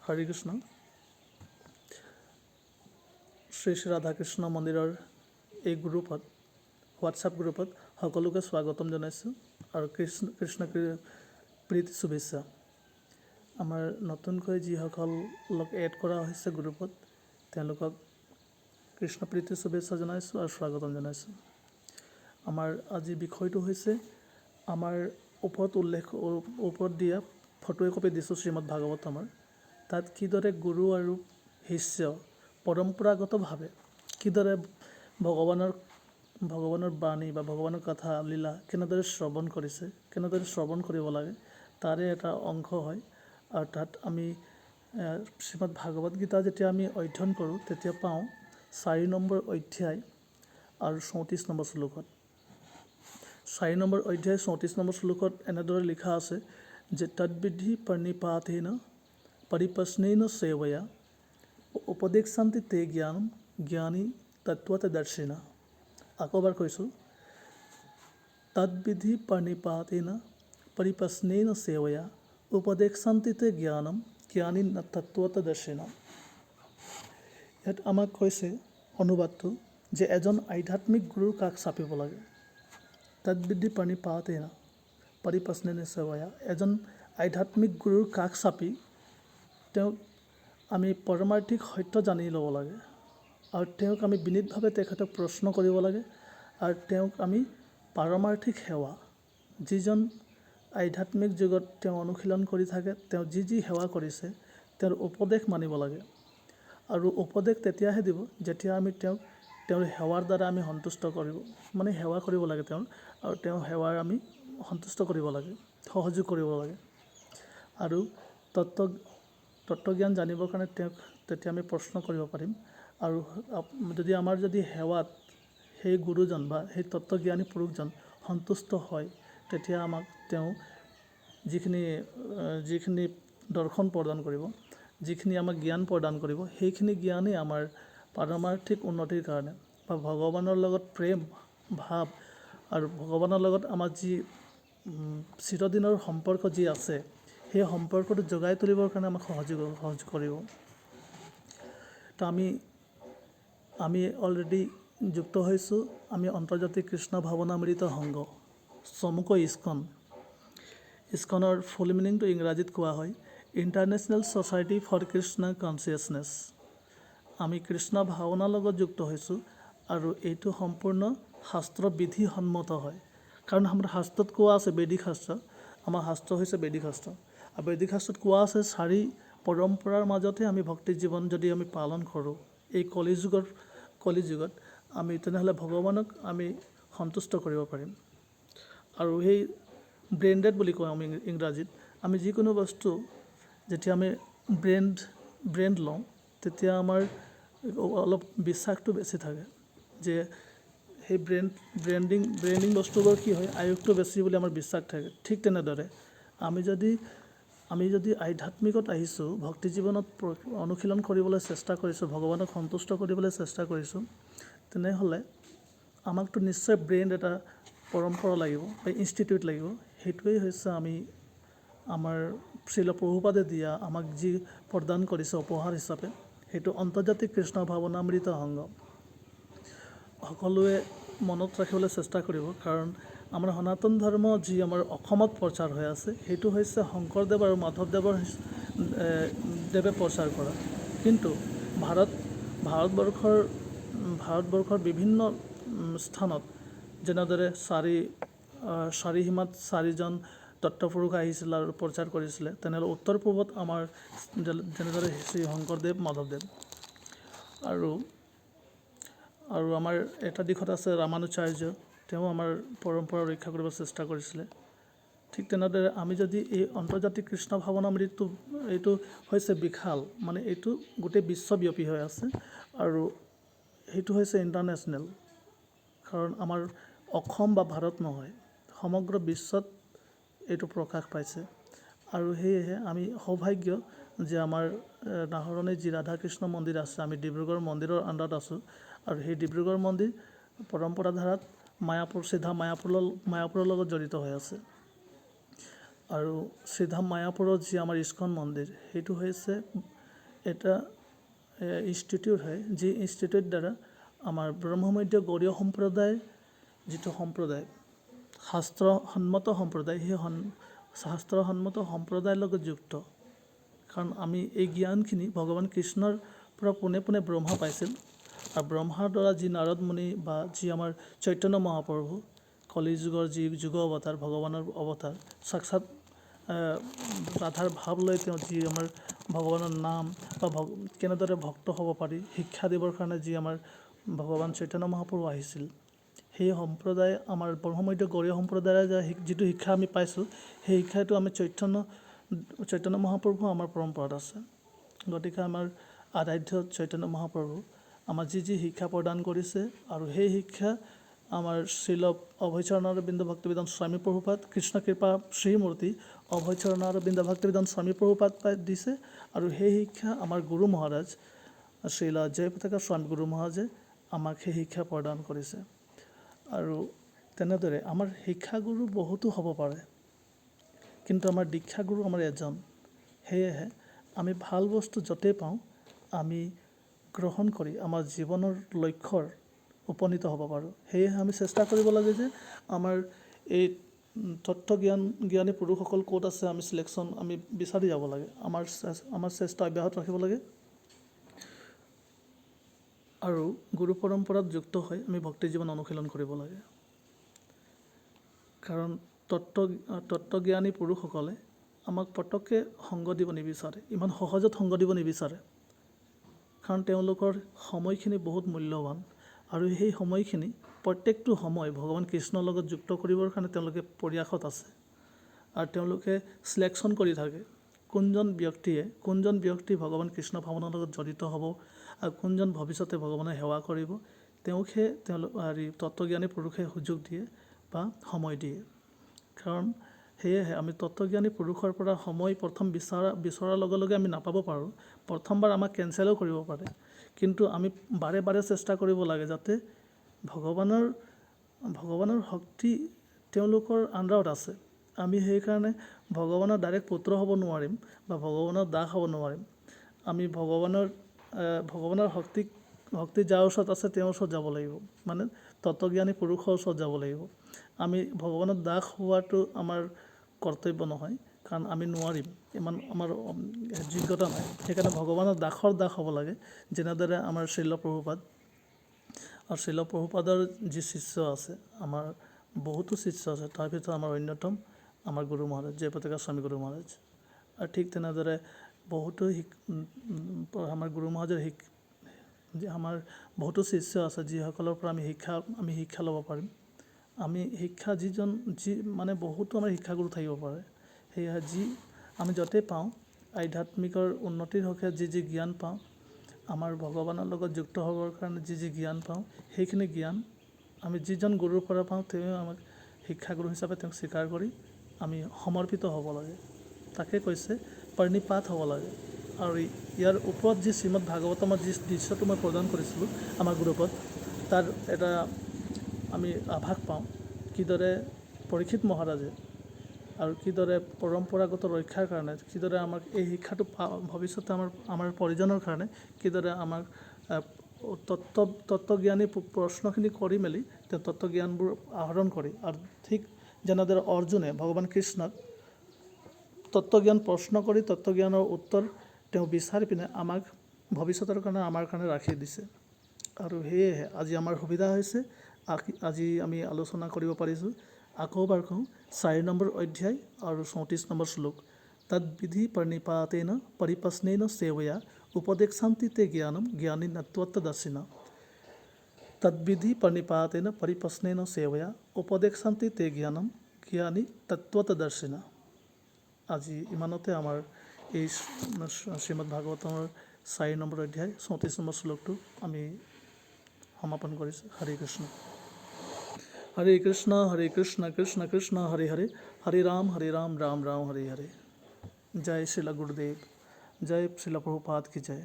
হৰে কৃষ্ণ। শ্ৰী শ্ৰী ৰাধাকৃষ্ণ মন্দিৰৰ এই গ্ৰুপত হোৱাটছআপ গ্ৰুপত সকলোকে স্বাগতম জনাইছোঁ আৰু কৃষ্ণ প্ৰীতি শুভেচ্ছা। আমাৰ নতুনকৈ যিসকলক এড কৰা হৈছে গ্ৰুপত তেওঁলোকক কৃষ্ণ প্ৰীতি শুভেচ্ছা জনাইছোঁ আৰু স্বাগতম জনাইছোঁ। আমাৰ আজি বিষয়টো হৈছে আমাৰ ওপৰত দিয়া ফটো একপি দিছোঁ শ্ৰীমদ ভাগৱতমৰ। তাত কিদৰে গুৰু আৰু শিষ্য পৰম্পৰাগতভাৱে কিদৰে ভগৱানৰ বাণী বা ভগৱানৰ কথা লীলা কেনেদৰে শ্ৰৱণ কৰিছে, কেনেদৰে শ্ৰৱণ কৰিব লাগে তাৰে এটা অংশ হয়। আৰু তাত আমি শ্ৰীমদ ভাগৱত গীতা যেতিয়া আমি অধ্যয়ন কৰোঁ তেতিয়া পাওঁ 4 নম্বৰ অধ্যায় আৰু 34 নম্বৰ শ্লোকত। 4 নম্বৰ অধ্যায় 34 নম্বৰ শ্লোকত এনেদৰে লিখা আছে যে তদ্বিধি প্ৰণিপাতেন পৰিপ্ৰশ্নেন সেৱয়া উপদেশান্তি তে জ্ঞানম জ্ঞানী তত্ত্বতদৰ্শিনা। আকৌ এবাৰ কৈছোঁ, তদ্বিধি প্ৰণিপাতেন পৰিপ্ৰশ্নেন সেৱয়া উপদেশান্তি তে জ্ঞানম জ্ঞানী তত্ত্বতদৰ্শিনা। ইয়াত আমাক কৈছে অনুবাদটো যে এজন আধ্যাত্মিক গুৰুৰ কাষ চাপিব লাগে। তদ্বিধি প্ৰণিপাতেন পৰিপ্ৰশ্নেন সেৱয়া, এজন আধ্যাত্মিক গুৰুৰ কাষ চাপি তেওঁক আমি পৰমাৰ্থিক সত্য জানি ল'ব লাগে আৰু তেওঁক আমি বিনীতভাৱে তেখেতক প্ৰশ্ন কৰিব লাগে আৰু তেওঁক আমি পাৰমাৰ্থিক সেৱা, যিজন আধ্যাত্মিক যুগত তেওঁ অনুশীলন কৰি থাকে, তেওঁ যি সেৱা কৰিছে তেওঁৰ উপদেশ মানিব লাগে। আৰু উপদেশ তেতিয়াহে দিব যেতিয়া আমি তেওঁৰ সেৱাৰ দ্বাৰা আমি সন্তুষ্ট সেৱা কৰিব লাগে তেওঁৰ, আৰু তেওঁৰ সেৱাৰ আমি সন্তুষ্ট কৰিব লাগে, সহযোগ কৰিব লাগে। আৰু তত্ত্বজ্ঞান জানিবৰ কাৰণে তেওঁক তেতিয়া আমি প্ৰশ্ন কৰিব পাৰিম। আৰু আমাৰ যদি সেৱাত সেই গুৰুজন বা সেই তত্ত্বজ্ঞানী পুৰুষজন সন্তুষ্ট হয় তেতিয়া আমাক তেওঁ যিখিনি দৰ্শন প্ৰদান কৰিব, যিখিনি আমাক জ্ঞান প্ৰদান কৰিব, সেইখিনি জ্ঞানেই আমাৰ পাৰমাৰ্থিক উন্নতিৰ কাৰণে বা ভগৱানৰ লগত প্ৰেম ভাৱ আৰু ভগৱানৰ লগত আমাৰ যি চিৰদিনৰ সম্পৰ্ক যি আছে সেই সম্পৰ্কটো জগাই তুলিবৰ কাৰণে আমাক সহযোগ কৰিব। তো আমি অলৰেডি যুক্ত হৈছোঁ, আমি আন্তৰ্জাতিক কৃষ্ণ ভাৱনামৃত সংঘ চমুকৈ ইস্কনৰ ফুল মিনিংটো ইংৰাজীত কোৱা হয় international society for Krishna consciousness. আমি কৃষ্ণ ভাৱনাৰ লগত যুক্ত হৈছোঁ আৰু এইটো সম্পূৰ্ণ শাস্ত্ৰ বিধিসন্মত হয়। কাৰণ আমাৰ শাস্ত্ৰত কোৱা আছে, বৈদিক শাস্ত্ৰ, আমাৰ শাস্ত্ৰ হৈছে বৈদিক শাস্ত্ৰ, আৰু বৈদিক শাস্ত্ৰত কোৱা আছে 4 পৰম্পৰাৰ মাজতে আমি ভক্তি জীৱন যদি আমি পালন কৰোঁ এই কলিযুগত আমি তেনেহ'লে ভগৱানক আমি সন্তুষ্ট কৰিব পাৰিম। আৰু সেই ব্ৰেণ্ডেড বুলি কওঁ আমি ইংৰাজীত, আমি যিকোনো বস্তু যেতিয়া আমি ব্ৰেণ্ড লওঁ তেতিয়া আমাৰ অলপ বিশ্বাসটো বেছি থাকে যে সেই ব্ৰেণ্ডিং বস্তুবোৰ কি হয়, আয়ুসটো বেছি বুলি আমাৰ বিশ্বাস থাকে। ঠিক তেনেদৰে আমি যদি আধ্যাত্মিকত আহিছোঁ, ভক্তি জীৱনত অনুশীলন কৰিবলৈ চেষ্টা কৰিছোঁ, ভগৱানক সন্তুষ্ট কৰিবলৈ চেষ্টা কৰিছোঁ, তেনেহ'লে আমাকতো নিশ্চয় ব্ৰেণ্ড এটা পৰম্পৰা লাগিব বা ইনষ্টিটিউট লাগিব। সেইটোৱেই হৈছে আমাৰ শ্ৰীল প্ৰভুপাদে দিয়া আমাক যি প্ৰদান কৰিছে উপহাৰ হিচাপে, সেইটো আন্তৰ্জাতিক কৃষ্ণ ভাৱনামৃত সংঘ। সকলোৱে মনত ৰাখিবলৈ চেষ্টা কৰিব, কাৰণ আমাৰ সনাতন ধৰ্ম যি আমাৰ অসমত প্ৰচাৰ হৈ আছে সেইটো হৈছে শংকৰদেৱ আৰু মাধৱদেৱে প্ৰচাৰ কৰা। কিন্তু ভাৰতবৰ্ষৰ বিভিন্ন স্থানত যেনেদৰে চাৰিসীমাত 4জন দত্তপুৰুষ আহিছিল আৰু প্ৰচাৰ কৰিছিলে, তেনেহ'লে উত্তৰ পূবত আমাৰ যেনেদৰে শ্ৰী শংকৰদেৱ মাধৱদেৱ আৰু আমাৰ এটা দিশত আছে ৰামানুচাৰ্য, তেওঁ আমাৰ পৰম্পৰা ৰক্ষা কৰিব চেষ্টা কৰিছিলে। ঠিক তেনেদৰে আমি যদি এই আন্তৰ্জাতিক কৃষ্ণ ভাৱনামৃতটো এইটো হৈছে বিশাল, এইটো গোটেই বিশ্বব্যাপী হৈ আছে আৰু সেইটো হৈছে ইণ্টাৰনেশ্যনেল। কাৰণ আমাৰ অসম বা ভাৰত নহয়, সমগ্ৰ বিশ্বত এইটো প্ৰকাশ পাইছে। আৰু সেয়েহে আমি সৌভাগ্য যে আমাৰ নাহৰণিত যি ৰাধাকৃষ্ণ মন্দিৰ আছে, আমি ডিব্ৰুগড় মন্দিৰৰ আণ্ডাৰত আছোঁ, আৰু সেই ডিব্ৰুগড় মন্দিৰ পৰম্পৰা ধাৰাত মায়াপুৰৰ লগত জড়িত হৈ আছে। আৰু শ্ৰীধাম মায়াপুৰত যি আমাৰ ইস্কন মন্দিৰ, সেইটো হৈছে এটা ইনষ্টিটিউট হয়, যি ইনষ্টিটিউট দ্বাৰা আমাৰ ব্ৰহ্মমধ্য গৌড়ীয় সম্প্ৰদায় যিটো সম্প্ৰদায় শাস্ত্ৰসন্মত সম্প্ৰদায়, সেই শাস্ত্ৰসন্মত সম্প্ৰদায়ৰ লগত যুক্ত। কাৰণ আমি এই জ্ঞানখিনি ভগৱান কৃষ্ণৰ পৰা পোনে পোনে ব্ৰহ্মা পাইছিল, আৰু ব্ৰহ্মাৰ দ্বাৰা যি নাৰদ মুনি বা যি আমাৰ চৈতন্য মহাপ্ৰভু কলি যুগৰ যি যুগ অৱতাৰ, ভগৱানৰ অৱতাৰ, সাক্ষাৎ ৰাধাৰ ভাৱ লৈ তেওঁ যি আমাৰ ভগৱানৰ নাম বা কেনেদৰে ভক্ত হ'ব পাৰি শিক্ষা দিবৰ কাৰণে যি আমাৰ ভগৱান চৈতন্য মহাপ্ৰভু আহিছিল, সেই সম্প্ৰদায় আমাৰ ব্ৰহ্মমধ্য গৌড়ীয় সম্প্ৰদায়ৰ যিটো শিক্ষা আমি পাইছোঁ, সেই শিক্ষাটো আমি চৈতন্য মহাপ্ৰভু আমাৰ পৰম্পৰাত আছে। গতিকে আমাৰ আৰাধ্য চৈতন্য মহাপ্ৰভু আমাৰ যি শিক্ষা প্ৰদান কৰিছে, আৰু সেই শিক্ষা আমাৰ শ্ৰীল অভয়চৰণাৰবিন্দ ভক্তিবেদান্ত স্বামী প্ৰভুপাদ কৃষ্ণ কৃপা শ্ৰীমূৰ্তি অভয়চৰণাৰবিন্দ ভক্তিবেদান্ত স্বামী প্ৰভুপাদ দিছে, আৰু সেই শিক্ষা আমাৰ গুৰু মহাৰাজ শ্ৰীল জয়পতাকা স্বামী গুৰু মহাৰাজে আমাক সেই শিক্ষা প্ৰদান কৰিছে। আৰু তেনেদৰে আমাৰ শিক্ষাগুৰু বহুতো হ'ব পাৰে, কিন্তু আমাৰ দীক্ষাগুৰু আমাৰ এজন। সেয়েহে আমি ভাল বস্তু য'তেই পাওঁ আমি গ্ৰহণ কৰি আমাৰ জীৱনৰ লক্ষ্যৰ উপনীত হ'ব পাৰোঁ। সেয়েহে আমি চেষ্টা কৰিব লাগে যে আমাৰ এই জ্ঞানী পুৰুষসকল ক'ত আছে, আমি চিলেকশ্যন আমি বিচাৰি যাব লাগে, আমাৰ চেষ্টা অব্যাহত ৰাখিব লাগে, আৰু গুৰু পৰম্পৰাত যুক্ত হৈ আমি ভক্তি জীৱন অনুশীলন কৰিব লাগে। কাৰণ তত্ত্বজ্ঞানী পুৰুষসকলে আমাক পটককৈ সংগ দিব নিবিচাৰে, ইমান সহজত সংগ দিব নিবিচাৰে, কাৰণ তেওঁলোকৰ সময়খিনি বহুত মূল্যৱান, আৰু সেই সময়খিনি প্ৰত্যেকটো সময় ভগৱান কৃষ্ণৰ লগত যুক্ত কৰিবৰ কাৰণে তেওঁলোকে প্ৰয়াসত আছে, আৰু তেওঁলোকে চিলেকশ্যন কৰি থাকে কোনজন ব্যক্তি ভগৱান কৃষ্ণ ভাৱনাৰ লগত জড়িত হ'ব, আৰু কোনজন ভৱিষ্যতে ভগৱানৰ সেৱা কৰিব, তেওঁকহে তত্ত্বজ্ঞানী পুৰুষে সুযোগ দিয়ে বা সময় দিয়ে। কাৰণ সেয়েহে আমি তত্ত্বজ্ঞানী পুৰুষৰ পৰা সময় প্ৰথম বিচৰাৰ লগে লগে আমি নাপাব পাৰোঁ, প্ৰথমবাৰ আমাক কেঞ্চেলো কৰিব পাৰে, কিন্তু আমি বাৰে বাৰে চেষ্টা কৰিব লাগে যাতে ভগৱানৰ শক্তি তেওঁলোকৰ আণ্ডাৰত আছে। আমি সেইকাৰণে ভগৱানৰ ডাইৰেক্ট পুত্ৰ হ'ব নোৱাৰিম বা ভগৱানৰ দাস হ'ব নোৱাৰিম। আমি ভগৱানৰ শক্তি যাৰ ওচৰত আছে তেওঁৰ ওচৰত যাব লাগিব, মানে তত্ত্বজ্ঞানী পুৰুষৰ ওচৰত যাব লাগিব। আমি ভগৱানৰ দাস হোৱাটো আমাৰ কৰ্তব্য নহয়, কাৰণ আমি নোৱাৰিম, ইমান আমাৰ যোগ্যতা নাই। সেইকাৰণে ভগৱানৰ দাস হ'ব লাগে, যেনেদৰে আমাৰ শ্ৰীল প্ৰভুপাদ, আৰু শ্ৰীল প্ৰভুপাদৰ যি শিষ্য আছে, আমাৰ বহুতো শিষ্য আছে, তাৰ ভিতৰত আমাৰ অন্যতম আমাৰ গুৰু মহাৰাজ জয়পতাকা স্বামী গুৰু মহাৰাজ। আৰু ঠিক তেনেদৰে বহুতো আমাৰ গুৰু মহাৰাজৰ আমাৰ বহুতো শিষ্য আছে, যিসকলৰ পৰা আমি শিক্ষা ল'ব পাৰিম। আমি শিক্ষা মানে বহুতো আমাৰ শিক্ষাগুৰু থাকিব পাৰে। সেয়েহে আমি য'তেই পাওঁ আধ্যাত্মিকৰ উন্নতিৰ হকে যি জ্ঞান পাওঁ, আমাৰ ভগৱানৰ লগত যুক্ত হ'বৰ কাৰণে যি জ্ঞান পাওঁ, সেইখিনি জ্ঞান আমি যিজন গুৰুৰ পৰা পাওঁ তেওঁ আমাক শিক্ষাগুৰু হিচাপে তেওঁক স্বীকাৰ কৰি আমি সমৰ্পিত হ'ব লাগে। তাকে কৈছে প্ৰণিপাত হ'ব লাগে। আৰু ইয়াৰ ওপৰত যি শ্ৰীমদ ভাগৱতমৰ যি দৃশ্যটো মই প্ৰদান কৰিছিলোঁ আমাৰ গ্ৰুপত, তাৰ এটা আমি আভাস পাওঁ কিদৰে পৰীক্ষিত মহাৰাজে আৰু কিদৰে পৰম্পৰাগত ৰক্ষাৰ কাৰণে কিদৰে আমাক এই শিক্ষাটো ভৱিষ্যতে আমাৰ পৰিজনৰ কাৰণে কিদৰে আমাক তত্ত্বজ্ঞানী প্ৰশ্নখিনি কৰি মেলি তেওঁ তত্ত্বজ্ঞানবোৰ আহৰণ কৰি, আৰু ঠিক যেনেদৰে অৰ্জুনে ভগৱান কৃষ্ণক তত্ত্বজ্ঞান প্ৰশ্ন কৰি তত্ত্বজ্ঞানৰ উত্তৰ তেওঁ বিচাৰি পিনে আমাক ভৱিষ্যতৰ কাৰণে আমাৰ কাৰণে ৰাখি দিছে। আৰু সেয়েহে আজি আমাৰ সুবিধা হৈছে, আজি আমি আলোচনা কৰিব পাৰিছোঁ। আকৌ এবাৰ কওঁ, 4 নম্বৰ অধ্যায় আৰু 34 নম্বৰ শ্লোক, তদ্বিধি প্ৰণিপাতেন পৰিপ্ৰশ্নেন সেৱয়া উপদেশান্তি তে জ্ঞানম জ্ঞানী তত্ত্বদৰ্শিনা। তদ্বিধি প্ৰণিপাতেন পৰিপ্ৰশ্নেন সেৱয়া উপদেশান্তি তে জ্ঞানম জ্ঞানী তত্ত্বদৰ্শিনা। আজি ইমানতে আমাৰ এই শ্ৰীমদ ভাগৱতৰ 4 নম্বৰ অধ্যায় 34 নম্বৰ শ্লোকটো আমি সমাপন কৰিছোঁ। হৰে কৃষ্ণ কৃষ্ণ কৃষ্ণ হৰে হৰে, হৰে ৰাম ৰাম ৰাম হৰে হৰে। জয় শ্ৰীল গুৰুদেৱ, জয় শ্ৰীল প্ৰভুপাদ কি জয়।